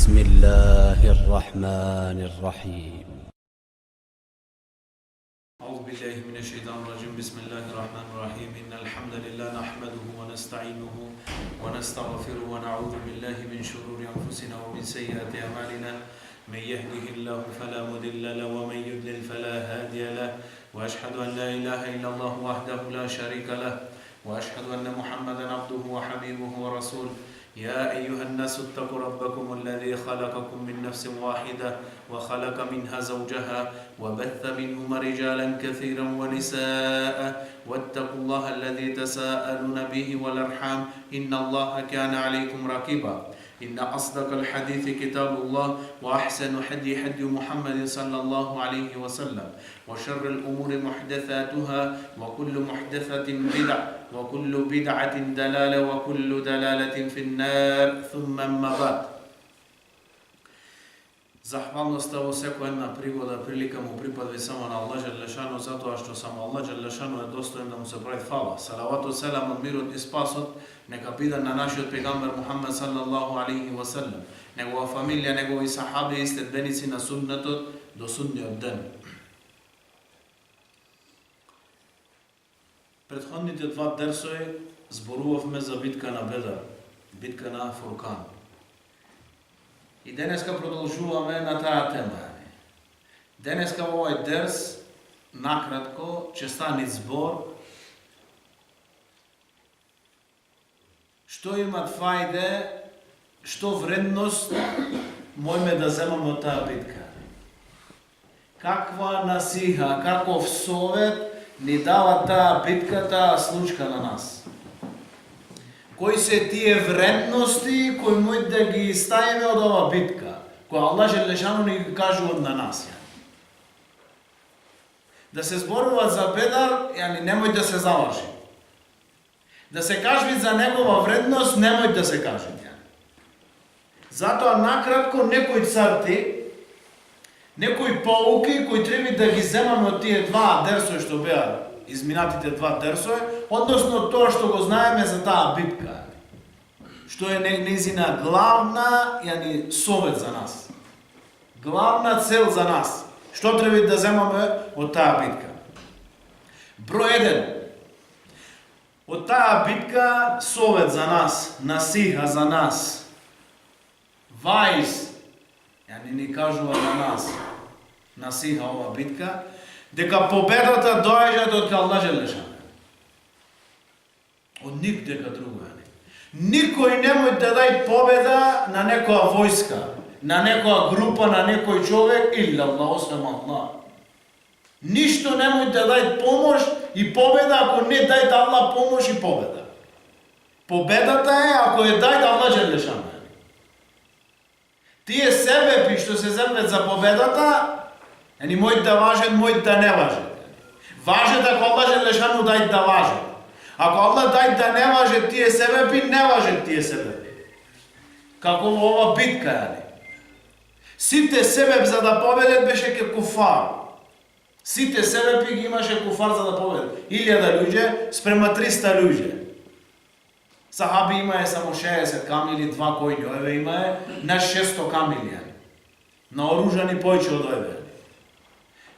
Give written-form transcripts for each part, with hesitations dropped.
بسم الله الرحمن الرحيم. أعوذ بالله من الشيطان الرجيم. بسم الله الرحمن الرحيم. إن الحمد لله نحمده ونستعينه ونستغفره ونعوذ بالله من شرور أنفسنا ومن سيئات أعمالنا. من يهده الله فلا مضل له ومن يضلل فلا هادي له، وأشهد أن لا إله إلا الله وحده لا شريك له، وأشهد أن محمدا عبده وحبيبه ورسوله. يا أيها الناس اتقوا ربكم الذي خلقكم من نفس واحدة وخلق منها زوجها وبث منهما رجالا كثيرا ونساء، واتقوا الله الذي تساءلون به والأرحام إن الله كان عليكم رقيبا. إن أصدق الحديث كتاب الله، وأحسن هدي محمد صلى الله عليه وسلم، وشر الأمور محدثاتها، وكل محدثة بدعة، وكل بدعة دلالة، وكل دلالة في النار. ثم أما بعد. Zahvalnost ovo sveko jedna prigoda, prilika mu pripadaju samo na Allah Đelešanu, zato što samo Allah Đelešanu je dostojan da mu se pravi hvala. Salavatu selam od mirot i spasot neka bida na naši od pegamber Muhammed sallallahu alaihi wa sallam, njegova familija, njegovi sahabi i sledbenici na sunnetot do sudnjeg dana. Prethodните два дерсови зборувавме за битка на Бедар, битка на Фуркан. И денеска продолжуваме на таа тема. Денеска во овој дерс, накратко, ќе стане збор што имат фајде, што вредност можеме да земаме од таа битка. Каква насиха, каков совет ни дава таа битка, таа случка на нас. Кои се тие вредности кои може да ги ставиме од ова битка, која Аллах Желешану ни ги кажува на нас. Да се зборува за Бедар, немој да се залажи. Да се кажи за негова вредност, немој да се кажи. Затоа накратко некои црти, некои поуки кои треба да ги земаме од тие два дерсови што беа изминатите два дерсови, односно тоа што го знаеме за таа битка, што е нејзина главна совет за нас, главна цел за нас, што треба да земаме од таа битка. Број 1. Од таа битка совет за нас, насиха за нас, вајс, ни кажува на нас, насиха ова битка, дека победата доаѓа од Аллах Желешану. Од никдека друга. Никој немој да дај победа на некоја војска, на некоја група, на некој човек, или Аллах, освен Аллах. Ништо немој да дај помош и победа ако не дај Аллах помош и победа. Победата е ако е дај Аллах Желешану. Тие себепи што се земат за победата, мој да важат, мој да не важат. Важат ако Аллах Желешану дај да важат. Ако Аллах дај да не важат тие себепи, не важат тие себепи. Како во ова битка, Сите себеп за да победат беше ке куфар. Сите себепи ги имаше куфар за да победат. 1000 луѓе спрема 300 луѓе. Сахаби имае само 60 камили, 2 коњи, ове имае на 600 камили. Наоружани појче од ове.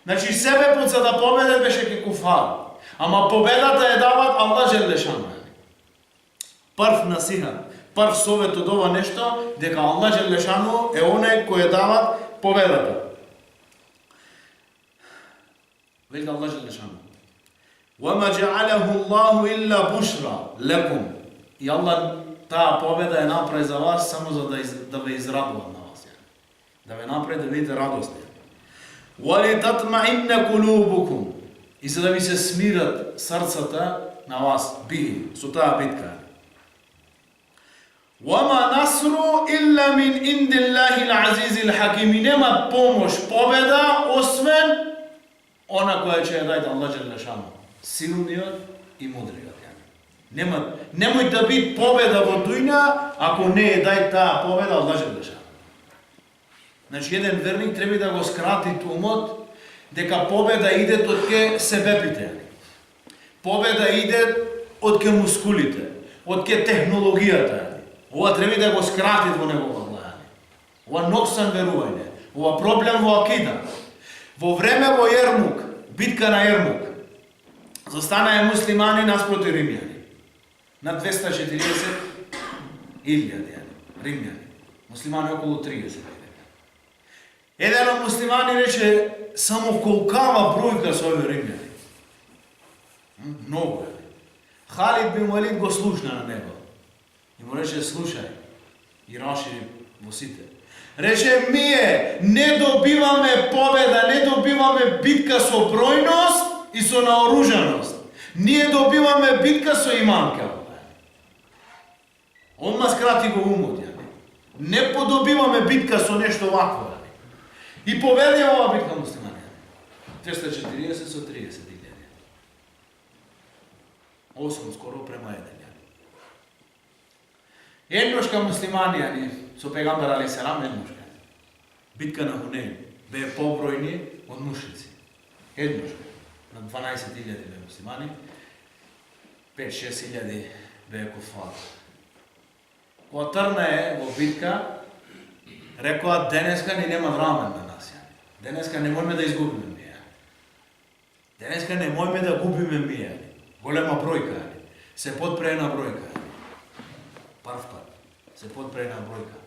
Значи себепот за да победат беше ке куфар. Ама победата е дават Аллах Желешану. Прв насиха, прв совет од ова нешто, дека Аллах Желешану е онај кој дават победата. Вели Аллах Желешану: وَمَا جَعَلَهُ اللَّهُ إِلَّا بُشْرًا لَكُمْ. И Аллах таа победа е направи за вас само за да ве израдува на вас. Да ве направи да видите радосни. وَلِتَطْمَئِنَّ قُلُوبُكُمْ. И за да ви се смират срцата на вас, со таа битка. وَمَا نَصْرُ إِلَّا مِنْ عِنْدِ اللَّهِ الْعَزِيزِ الْحَكِيمِ. Нема помош, победа, освен она која ќе ја даде Аллах Желешану, силниот и мудриот. Немој да би победа во дуња, ако не е дај таа победа Аллах Желешану. Значи, еден верник треба да го скрати умот, дека победа иде од ке себепите. Победа иде од ке мускулите, од ке технологијата. Ова треба да го скрати во негова глава. ова ноксан верување, ова проблем во акида. Во време во Ермук, битка на Ермук, застанаа муслимани наспроти римјани. На 240.000 римјани. Муслимани околу 30. Еден од муслимани рече, само колкава бројка со овие римјани. Многу е. Халид бин Валид го слушна на него. И му рече, слушај, и расшири во сите. Рече, ние не добиваме победа, не добиваме битка со бројност и со наоружаност. Ние добиваме битка со иманка. Одма скрати го умот, не подобиваме битка со нешто вакво. И победи ова битка муслимани. 240 со 30.000. 8 скоро према 1. Едношка муслимани со пегамбер алейхи селам едношка. Битка на Хунейн бе побројни од мушрици. Едношка. На 12.000 бе муслимани, 5-6.000 бе куфар. Кога тргнаа во битка, рекоа денеска ни нема рамен на нас. Денеска не можеме да изгубиме ние. Денеска не можеме да губиме ние. Голема бројка. Се подпреена бројка. Прв пат. Се подпреена бројка.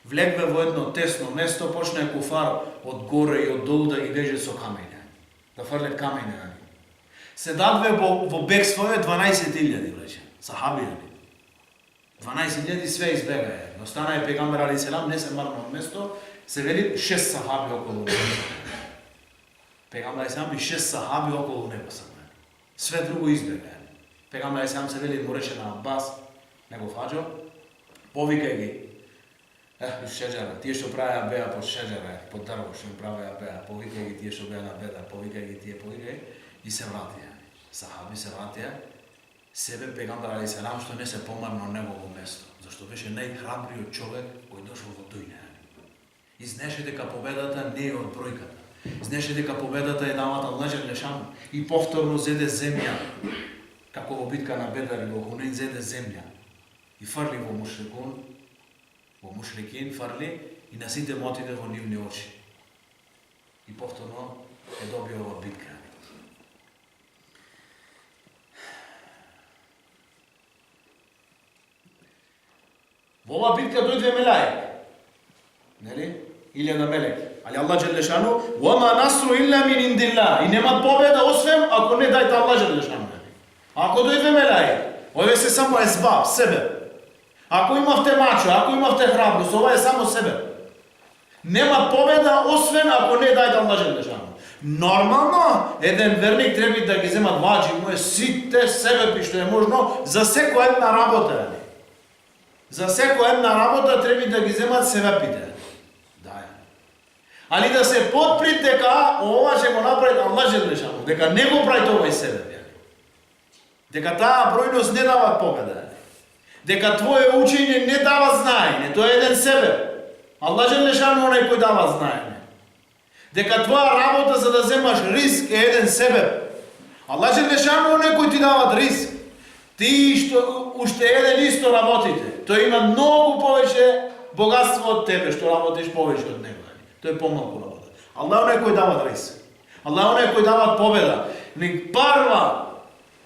Влегве во едно тесно место, почне куфар од горе и од долу да ги веже со камења. Да фрлет камења на нив. Се дадве во бегство 12.000 рече. Сахабијани. 12.000 све избегаја. Останаа пегамбер алейхи селам, не се марно од место, се вели 6 сахаби околу него. Пегамбер алейхи селам и 6 сахаби околу него се. Све друго избегаја. Пегамбер алейхи селам се вели му рече на Аббас, него фаџо, повикај ги. Шеџара, тие што правеа беа под шеџара, под дрво што правеа беа, повикај ги тие што беа на беда, повикај ги тие, повикај и се вратија. Сахаби се вратија. Себе пегамбер алейхи селам што не се помарна од негово место, зашто беше најхрабриот човек кој дошол во дуња. И знаеше дека победата не е од бројката. Знаеше дека победата е дават Аллах Джелешану и повторно зеде земја. Како во битка на Бедер и во Хунейн зеде земја. И фарли во мушрикин фарли и на сите му отиде во нивни очи. И повторно е добија ова битка. Во ова битка дојде мелаик. Нели? Или на мелек. Али Аллах Джелешану, "Вама насру илля мин индилла." И нема победа освен ако не дајте Аллах Джелешану. Ако дојде мелаик, овие се само есбаб, себе. Ако имавте мачо, ако имавте храброст, ова е само себе. Нема победа освен ако не дајте Аллах Джелешану. Нормално, еден верник треба да ги земат ваџи, му е сите себепи што е можно за секоја една работа. За секоја една работа треба да ги земат себепите. Али да се подприт дека ова ќе го направи Аллах Джелешану, дека не го прави тоа и себе. Дека таа бројност не дава победа. Дека твое учење не дава знаење, тоа е еден себе. Аллах Джелешану онај кој дава знаење. Дека твоја работа за да земаш риск е еден себе. Аллах Джелешану онај кој ти дава риск. Ти што уште еден исто работите. Тој има многу повеќе богатство од тебе што работиш повеќе од него. Тоа е помалку работа. Аллах онај кој дава риск. Аллах онај кој дава победа. Ник парва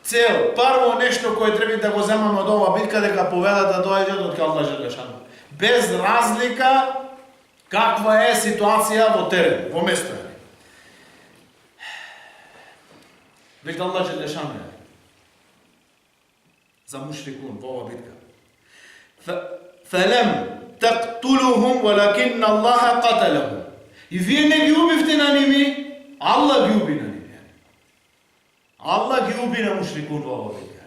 цел, парво нешто кое треба да го земаме од ова битка дека победата доаѓа од Аллах Джелешану. Без разлика каква е ситуација во терен, во место. Веќе Аллах Джелешану за мушрикун во ова битка. Фелем тактулухум валакин Аллах каталахум. И вие не ги убивте на ними, Аллах ги уби на ними. Аллах ги уби на мушрикун во ова битка.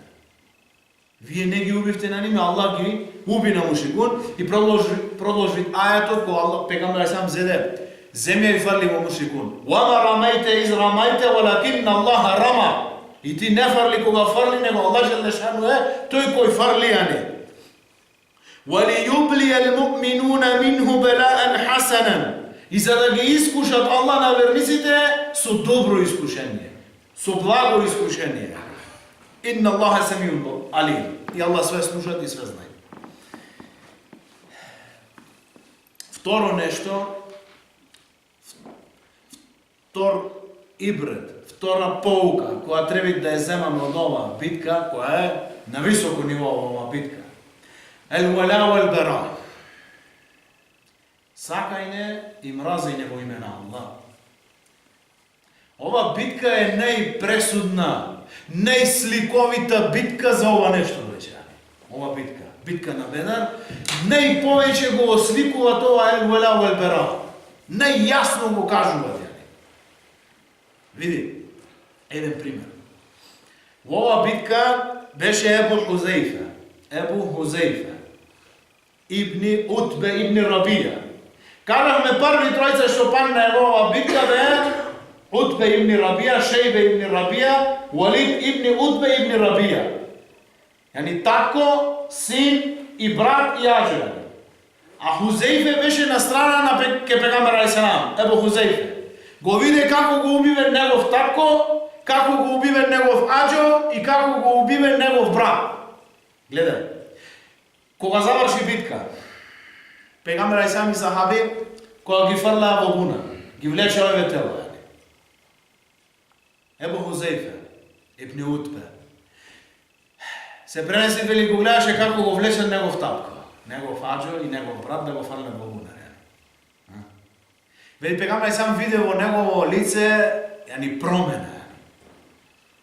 Вие не ги убивте на ними, Аллах ги уби на мушрикун и продолжи ајатот кој Аллах пегамбер сам зеде. Земја и фарли во мушрикун. Вама рамајте из рамајте валакин Аллах рама. И ти не фарли кога фарли, него Аллах Джелешану е тој кој фарли ани. وَلِيُبْلِيَ الْمُؤْمِنُونَ مِنْهُ بَلَاءً حَسَنًا. И за да ги искушат Аллах на верниците со добро искушение, со благо искушение. Инна Аллаха самиун алим. И Аллах све слушат и све знае. Второ нешто, втор ибрет, втора поука, која треба да ја земаме од оваа битка, која е на високо ниво оваа битка. Ел-вала вал-бара. Сакајне и мразајне во име на Аллах. Ова битка е најпресудна, најсликовита битка за ова нешто, браќани. Ова битка, битка на Бедар, најповеќе го осликува тоа ел-вала вал-бара. Најјасно го кажува. Види, еден пример. Во ова битка беше Ебу Хузейфа. Ебу Хузейфа. Ибни Утбе, Ибни Рабија. Кажахме први тројца што падна во ова битка бе Утбе Ибни Рабија, Шейбе Ибни Рабија, Валид Ибни Утбе Ибни Рабија. Јани татко, син и брат и аџа. А Хузейфе беше на страна на пегамбер алейхиссалам, Ебу Хузейфе. Го виде како го убиве негов татко, како го убиве негов аџо и како го убиве негов брат. Гледај, кога заврши битка, пегамбер алейхиссалам и сахаби, кога ги фрлаа во буна, ги влече овие тела. Ебу Хузейфе, Ибни Утбе, се пренеси вели го гледаше како го влече негов татко, негов аџо и негов брат да го фрле во буна. Вели пегамбер сам виде во негово лице, јани промена.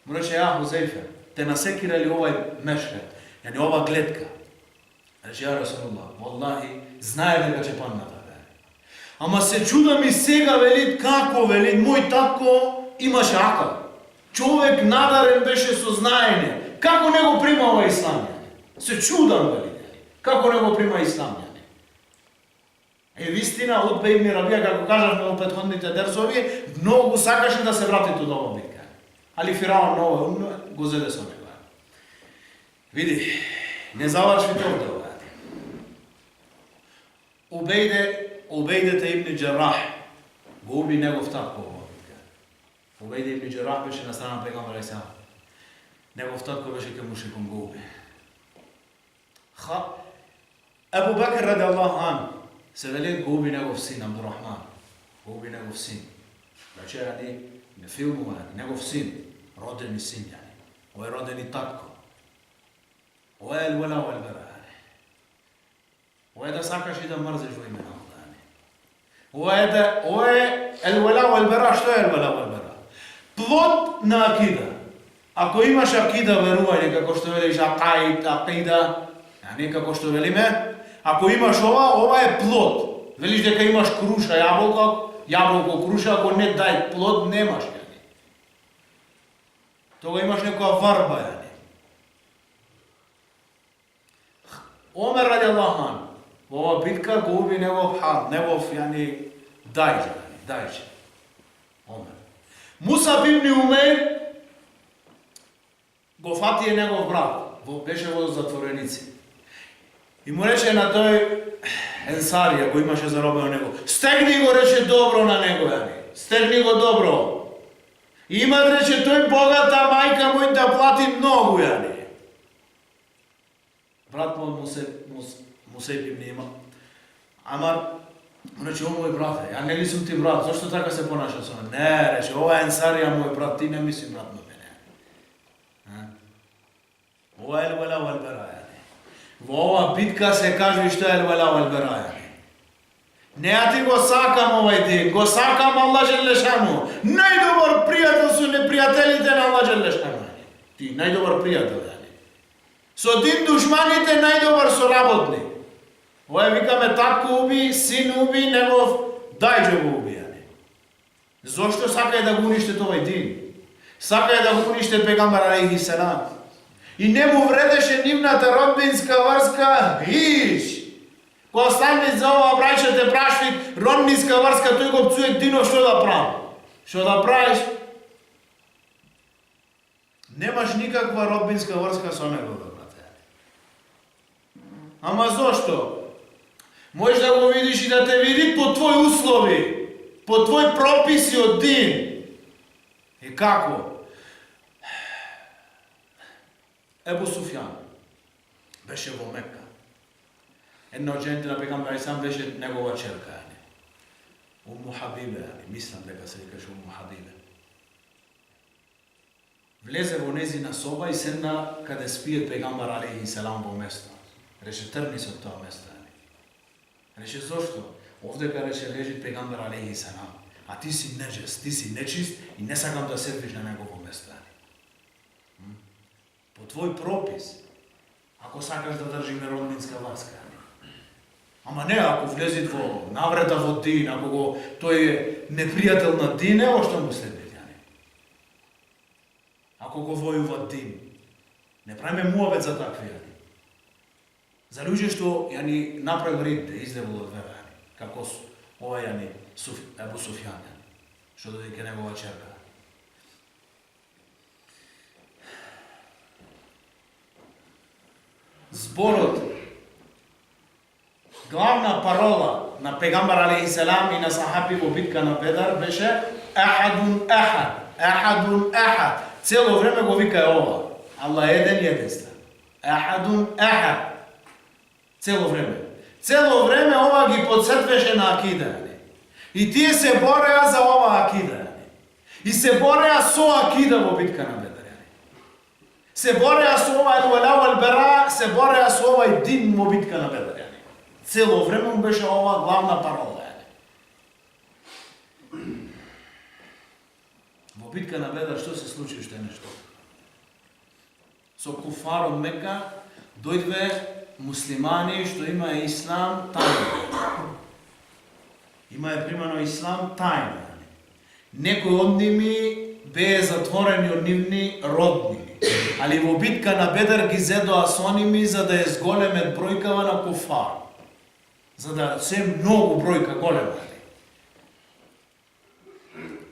Му рече, ја Хузейфе, те насекирали овај мешхед, јани ова гледка. Рече, ја Расулуллах, валлахи, знае дека ќе падната. Ама се чудам и сега, вели, како, вели, мој татко имаше акал. Човек надарен беше со знаење. Како не го прима ова ислам? Се чудам, вели, како не го прима ислам? Е, вистина, Утбе Ибни Рабија, како кажавме во претходните дерсови, многу сакаше да се врати до ова битка. Али Фираон ново го зеде со него. Види, не заврши тоа ова. Убейдете Ибни Џеррах го уби негов татко во битка. Убейде Ибни Џеррах беше на страна пегамбер алейхиссалам. Негов татко беше ке мушрикун го уби. Ебу Бекр радијаллаху анху се вели го уби негов син Абдурахман. Го уби негов син. Значи, не филмува, негов син, родени син, овој родени татко. Ова е ел-вала вал-бара. Ова е да сакаш и да мрзиш во име на Аллах. Ова е ел-вала вал-бара. Што е ел-вала вал-бара? Плод на акида. Ако имаш акида, верување, како што велиш акида, како што велиме, ако имаш ова е плод. Велиш дека имаш круша, јаболко, круша, ако не дај плод, немаш. Тога имаш некоја варба. Омер радијаллаху анху, во ова битка го уби негов дајџа. Омер. Мусаб ибн Умейр го фати негов брат, беше во затвореници. И му рече на тој енсарија, го имаше заробено него, стегни го, рече, добро на него, стегни го добро. Има, рече, тој богата мајка мој да плати многу, Брат му се има. Ама, рече, о мој брате, ја не ли сум ти брат, зашто така се понаша со мене? Не, рече, ова енсарија мој брат, ти не мисли брат на мене. Ова е ел-вала вал-бара. Во ова битка се кажи што е ел-вала вал-бара. Не ја ти го сакам овај ден, го сакам Аллах џелешану. Најдобар пријател со непријателите на Аллах џелешану. Ти најдобар пријател. Со дин душманите најдобар соработник. Ова викаме татко уби, син уби, негов дајџа го уби. Зошто сакај да го уништет овај дин? Сакај да го уништет пегамбер алейхиссалам. И не му вредеше нивната родбинска врска хич. Кога станет за ова браќа те прашвит родбинска врска, тој го пцуе динов што да правам. Што да правиш? Немаш никаква родбинска врска со него, брате. Ама зошто? Можеш да го видиш и да те види по твои услови, по твои прописи од дин. И како? Ебу Суфјан беше во Мекка. Една од жените на пегамбер алейхиссалам беше негова черка. Уму Хабибе, мислам дека се викаше Уму Хабибе. Влезе во незина соба и седна каде спиет пегамбер алейхиссалам во место. Рече тргни се од тоа место. Рече зошто? Овдека рече лежи пегамбер алейхиссалам, а ти си неджес, ти си нечист и не сакам да седиш на негово место. По твој пропис, ако сакаш да држиме роднинска врска. Ама не, ако влези во наврата во дин, ако тој е непријател на дин, ево што му следи. Ако го војува дин, не правиме муавет за такви. За луѓе што направил рид да излевал од вера, како ова Ебу Суфјан, што дојде ке негова черка. Зборот, главна парола на пегамбер алейхиссалам и на сахаби во битка на Бедар беше Ахадун Ахад, Ахадун Ахад. Цело време го вика ова. Аллах еден и единствен. Ахадун Ахад. Цело време. Цело време ова ги подсетвеше на акида. И тие се бореа за ова акида. И се бореа со акида во битка на Бедар. Се бореа со ова Валау ал-Бара, се бореа со ова дин во битка на Бедар. Цело време му беше ова главна парола. Во битка на Бедар што се случи уште нешто? Со куфар од Мека дојдве муслимани што има ислам тајно. Има примано ислам тајно. Некои од ними беа затворени од нивни роднини. Али во битка на Бедар ги зедоа со ними за да зголемет бројкава на куфар. За да се многу бројка голема.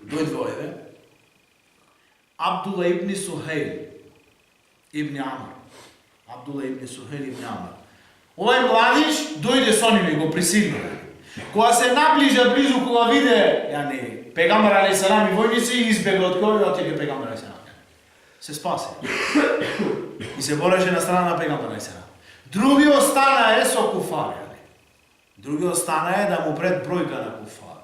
Дојдве овде Абдулла ибн Сухейл ибн Амар. Абдулла ибн Сухейл ибн Амар. Овој младиш дојде со ними, го присигна. Кога се наближа близу, кога виде пегамбер алейхиссалам и војници, избега од кој отиде пегамбер алейхиссалам. Се спасе. И се бореше на страна на пегамбер алейхиссалам. Други остана со куфар. Други остана да му пред бројка на куфар.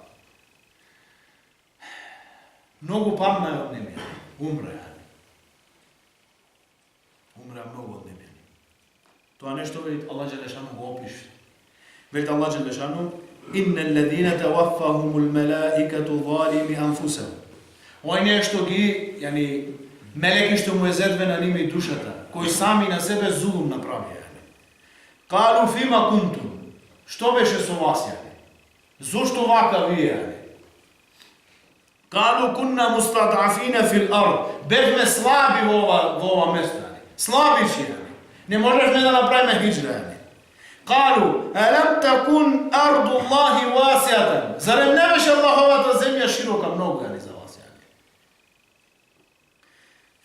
Многу памна од ними. Умре. Умре многу од ними. Тоа нешто вели Аллах Джелешану го опише. Вели Аллах Джелешану: "Иннал лазина таваффахумул малаикату залими анфусахум." Ој нешто ги, мелеки што му е зедве на ними душата, кои сами на себе зулум направија. Калу фима кунтум. Што беше со вас? Зошто вака вие? Калу кунна мустадафина фил ард. Бевме слаби во ова место. Слабичи. Не можевме да направиме хиџра. Калу алам такун ардуллахи васиатан. Зарем не беше Аллаховата земја широка многу за вас?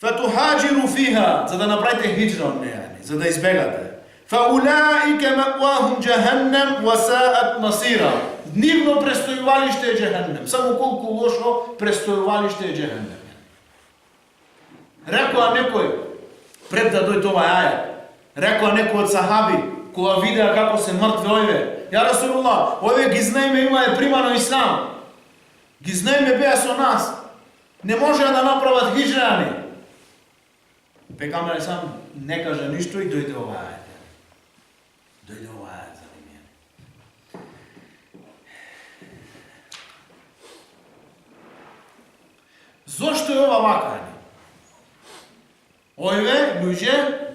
Фатухаџиру фиха, за да направите хиџра од неја, за да избегате. Фаулаика маъвахум џаханнам ва саат масира. Нивно престојувалиште е џаханнам. Само колку лошо престојувалиште е џаханнам. Рекоа некој, пред да дојде овај ајат, рекоа некој од сахаби, кога видеа како се мртве овие, ја Расулуллах, овие ги знаеме имаe примано ислам. Ги знаеме беа со нас. Не можеа да направат хиџра. Пегамбер сам не кажа ништо и дојде овај ајат. Дојде овај ајат за ними. Зошто е ова вака? Овие луѓе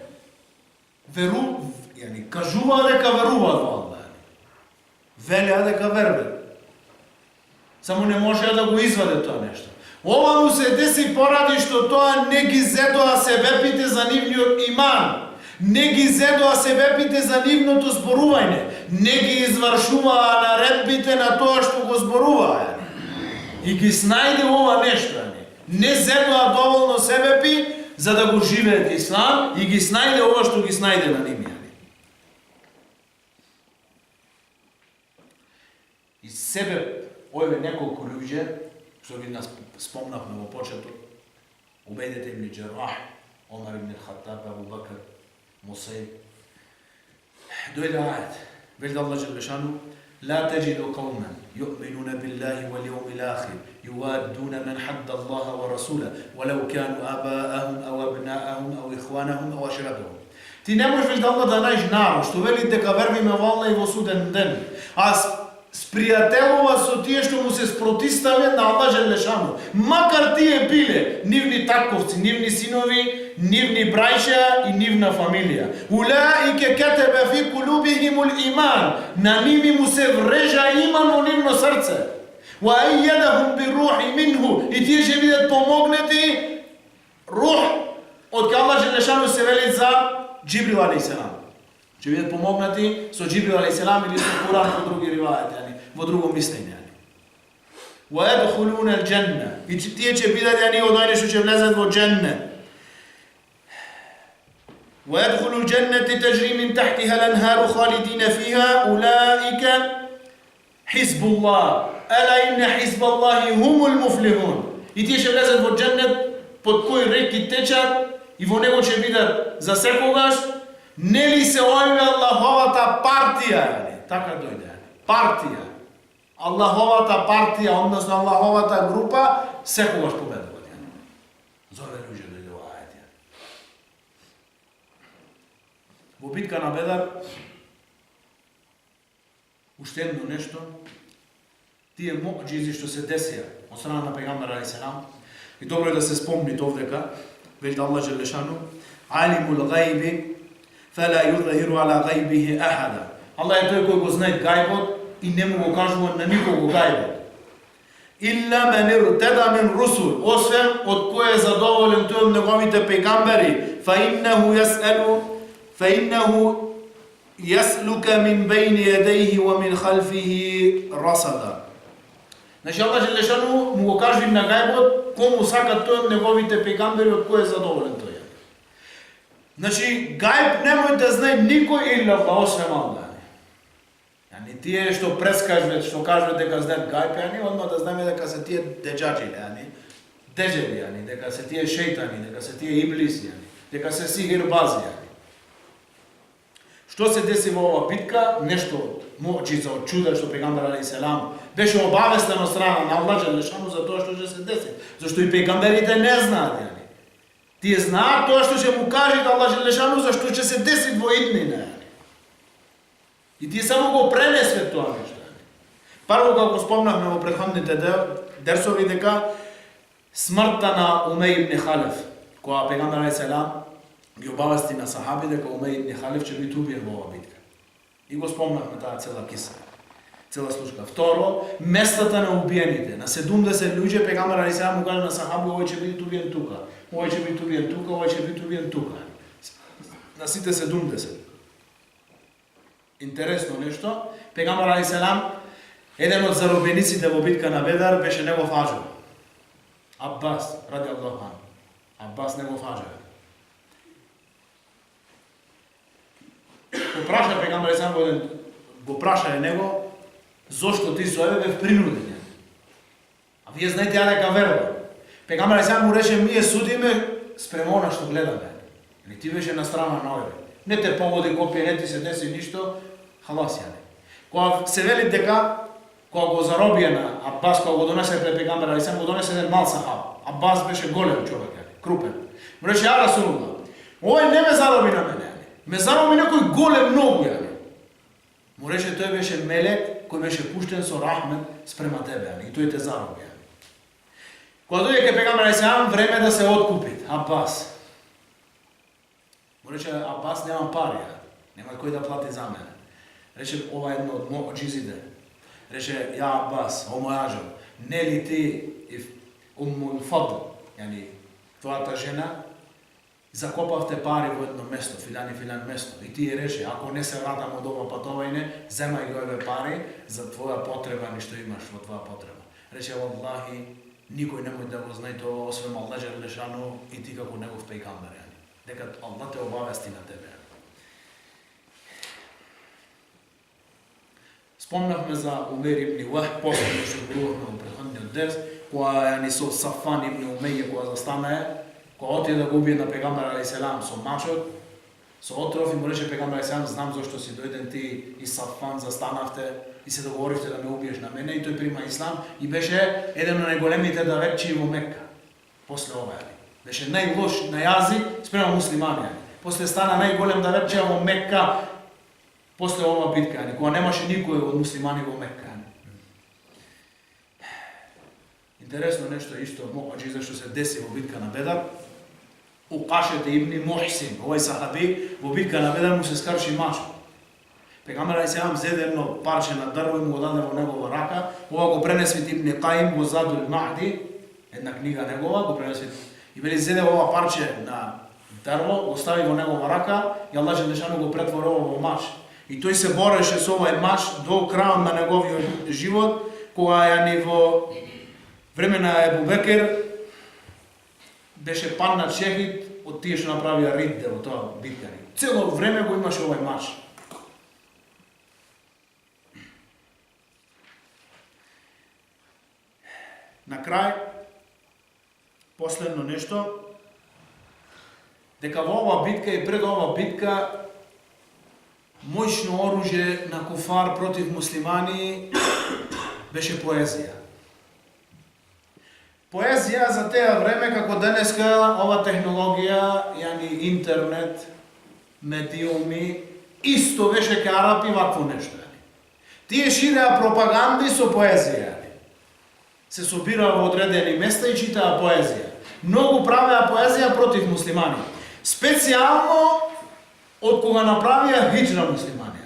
кажуваа дека веруваат во Аллах. Велеа дека веруват. Само не можеа да го извадат тоа нешто. Ова му се деси поради што тоа не ги зедоа себепите за нивниот иман. Не ги зедоа себепите за нивното зборување. Не ги извршуваа наредбите на тоа што го зборуваа. И ги снајде ова нешто. Не зедоа доволно себепи за да го живеат ислам и ги снајде ова што ги снајде на ними. И себе овие неколку луѓе што ги нас спомнавме во почетот, Убейдет ибн Џеррах, Омар ибн Хаттаб, Абу Бакр, Мусаиб, дојде ајат. Veli Allah xhalla shanu la tajidu qauman yu'minuna billahi wal yawmil akhir yuwadduna man hadda Allah wa rasulahu walau kanu aba'ahum aw abna'ahum aw ikhwanahum aw ashiratuhum. Ti ne možeš da Allah da nađeš narod, što veli дека вервиме во Аллах и во суден ден, а спријателува со тие што му се спротиставе на Аллах Желешану. Макар тие биле нивни татковци, нивни синови, нивни брајша и нивна фамилија. Улаике кетебе фи кулубихимул иман. На ними му се врежа иман во нивно срце. Ва ајјадахум би рухи минху. И тие ќе бидат помогнати рух од Аллах Желешану се вели за Джибрил алейхиселам. Ќе бидат помогнати со Джибрил алейхиселам или со Куран во други ривајати, во друго мислење. Ва едхулуна алџенна. И тие ќе бидат од оние што ќе влезат во џеннет. Ва едхулу алџеннати тажри мин тахтиха аланхару халидина фиха улаика хизбуллах. Ала инна хизбаллахи хумул муфлихун. И тие ќе влезат во џеннет под кои реки течат и во него ќе бидат за секогаш. Нели се ојме Аллаховата партија, така дојде, партија. Аллаховата партија, односно Аллаховата група, секогаш победува. Зове луѓе дојде во ајет. Во битка на Бедар, уште едно нешто, тие муъџизи што се десија од страна на пегамбер алейхиселам, и добро е да се спомни овдека, вели Аллах Желешану, алимул гајби, فلا يظهر على غيبه أحدا. Allah je тој кој го знае гајбот и не му го кажува на никого гајбот. Илла мен иртеда мин русул, освен од кој е задоволен тој од неговите пегамбери, فإنه يسلك من بين يديه ومن خلفه رصدا. Значи Allah Желешану му го кажува на гајбот кому сака тој од неговите пегамбери од кој е задоволен тој. Значи, гајб немој да знае никој или Аллах, освен Аллах. Јани тие што прескажват, што кажуват дека знаат гајб, јани одма да знаеме дека се тие деџаџили, јани, деџеви, јани, дека се тие шејтани, дека се тие иблиси, јани, дека се сихирбази, јани. Што се деси во ова битка? Нешто од муъџиза, од чуда што пегамбер алейхиселам беше обавестен од страна на Аллах Желешану за тоа што ќе се деси, зашто и пегамберите не знаат, јани. Тие знаат тоа што ќе му каже Аллах Желешану за што ќе се деси во иднина. И тие само го пренесве тоа нешто. Прво како спомнавме во претходните дерсови дека смртта на Умеј ибн Халеф, кога пегамбер алейхиселам ги обавести на сахаби дека Умеј ибн Халеф ќе биде убиен во оваа битка. И го спомнавме таа цела киса, цела случка. Второ, местата на убиените. На 70 луѓе пегамбер алейхиселам му каже на сахаби овој ќе биде убиен тука. Овој ќе биде убиен тука, овој ќе биде убиен тука. На сите 70. Интересно нешто, пегамбер алейхиселам, еден од заробениците во битка на Бедар беше негов аџо. Аббас, ради Аллах. Аббас негов аџо. Го праша пегамбер алейхиселам, го праша него, зошто ти со еве бев принуден. А вие знаете ја дека верува. Пегамбер алейхиселам му рече, ние судиме спрема она што гледаме. Или ти беше на страна на овие. Не те погоди копија, не ти се деси ништо, халас јане. Кога се вели дека, кога го заробија на Аббас, кога го донесе пред пегамбер алейхиселам, го донесе еден мал сахаб. Аббас беше голем човек, крупен. Му рече, ја Расулуллах, овој не ме зароби на мене, ме зароби некој голем многу, јане. Му рече, тој беше мелек, кој беше пуштен со рахмет спрема тебе, јане, и тој те зароби. Кога дојде кај пегамбер алейхиселам, време да се откупит, Аббас. Му рече, Аббас немам пари, нема кој да плати за мене. Рече, ова е едно од муъџизите. Рече, ја Аббас, о мој аџо, не ли ти Уммул Фадл, јани, твојата жена, закопавте пари во едно место, филан и филан место. И ти рече, ако не се вратам од ова патување, земај го еве пари за твоја потреба, ништо имаш во твоја потреба. Рече, Аллахи, никој немој да го знае тоа, освен Аллах Желешану и ти како негов пејгамбер, дека Аллах те обавести на тебе. Спомнавме за Умер ибн Вахб, после што говоревме во претходниот дерс, кога со Сафан ибн Умеје кога застана, кога отиде да го убие на пегамбер алейхиселам со мачот, Со отров и му рече пегамбер алейхиссалам, знам зашто си дојден ти и Сафван застанавте и се договоривте да ме убиеш на мене, и тој прима ислам и беше еден од најголемите давечи во Мекка. После ова, беше најлош на јазик спрема муслимани. После стана најголем давечија во Мекка после ова битка, кога немаше никој од муслимани во Мекка. Интересно нешто исто моаџиза што се деси во битка на Бедар. Укашете ибни Мухсин, овој сахаби, во битка на Бедар му се скарши мач. Пегамбер алейхиссалам зеде едно парче на дрво и му го даде во негова рака. Ова го пренеси Ибн Каим во Задул Маъди, една книга негова, го пренеси. И вели зеде ова парче на дрво, го стави во негова рака и Аллах џелешану го претвори во мач. И тој се бореше со овој мач до крајот на неговиот живот, кога во време на Ебу Бекер беше паднат шехид од тие што направија ридде во тоа битка. Цело време го имаше овој мач. На крај, последно нешто, дека во оваа битка и пред оваа битка моќно оружје на куфар против муслимани беше поезија. Поезија за теа време, како денеска, ова технологија, интернет, медиуми, исто беше ке арапи вакво нешто. Тие ширеа пропаганди со поезија. Се собираа во одредени места и читаа поезија. Многу правеа поезија против муслимани. Специјално од кога направија хиџра муслимани.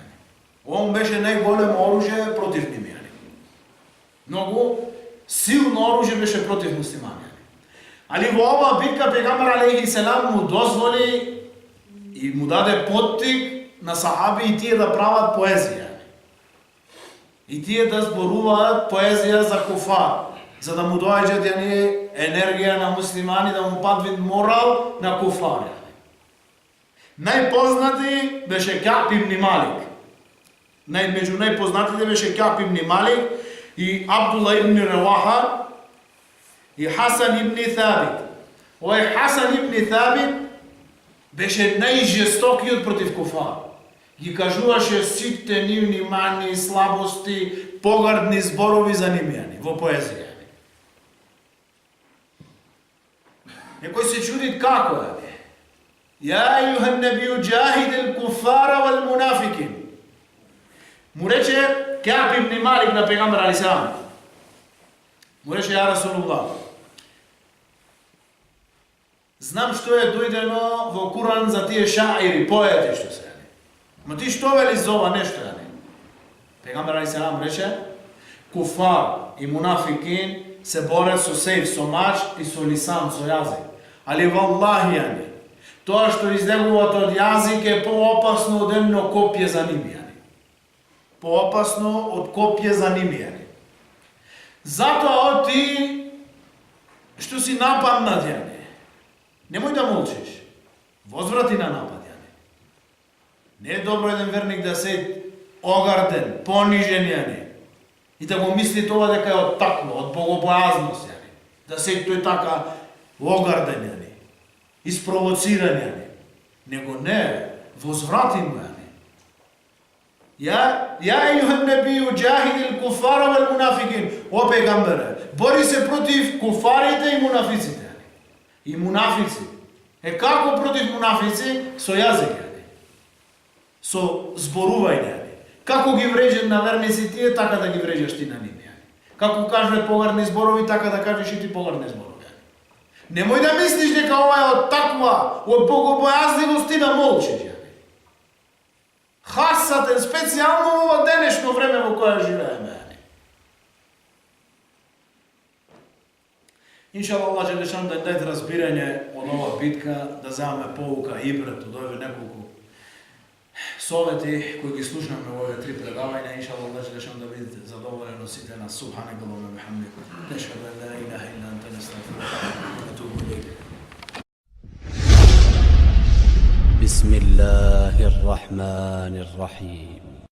Ова беше најголемо оружје против ними. Многу силно оружје беше против муслимани. Али во оваа битка пегамбер алейхиссалам му дозволи и му даде поттик на сахаби и тие да прават поезија. И тие да зборуваат поезија за куфар, за да му доаѓат енергија на муслимани, да му падвид морал на куфар. Најпознати беше Кааб ибн Малик. Меѓу најпознатите беше Кааб ибн Малик и Абдулла ибн Раваха и Хасан ибн Тhabit. Овој Хасан ибн Тhabit беше најжестокиот против куфар. Ги кажуваше сите нивни мани, слабости, погардни зборови за ними во поезија. Некој се чуди како е. Ја ајухан набију џахидил куфара вал мунафикин. Му рече Кааб ибн Малик на пегамбер алейхиссалам. Му рече ја Расулуллах. Знам што е дојдено во Куран за тие шаири, поети што се. Ма ти што вели за ова нешто е? Пегамбер алейхиссалам рече куфар и мунафикин се борат со сејф, со мач и со лисан, со јазик. Али валлахи тоа што излегува од јазик е поопасно од едно копје за ними. Поопасно од копје за ними. Затоа ти што си нападнат, немој да молчиш. Возврати на напад. Не е добро еден верник да се огарден, понижен, и да го мисли тоа дека е од такво, од богобојазност, да се тој така огарден, испровоциран, него не, возврати му, Ја ајухан набију џахидил куфара вал мунафикин. О пегамбере, бори се против куфарите и мунафиците. И мунафици. Како против мунафици? Со јазик. Со зборување. Како ги вреđат на верници тие, така да ги вреđаш ти на ними. Како кажат погарни зборови, така да кажеш и ти погарни зборови. Немој да мислиш дека ова е од таква, од богобојазливост ти да молчиш. Хасатен, специјално во ова денешно време во кое живееме. Иншаллах, Аллах џелешану да даде разбирање од ова битка, да земаме поука и ибрат од овие неколку совети кои ги слушнаме во овие три предавања. Иншаллах, Аллах џелешану да бидете задоволени од сите нас. Субханека Аллахумма ва бихамдика, нешхаду ан ла илаха илля анта, нестагфирука ва натубу илейк. بسم الله الرحمن الرحيم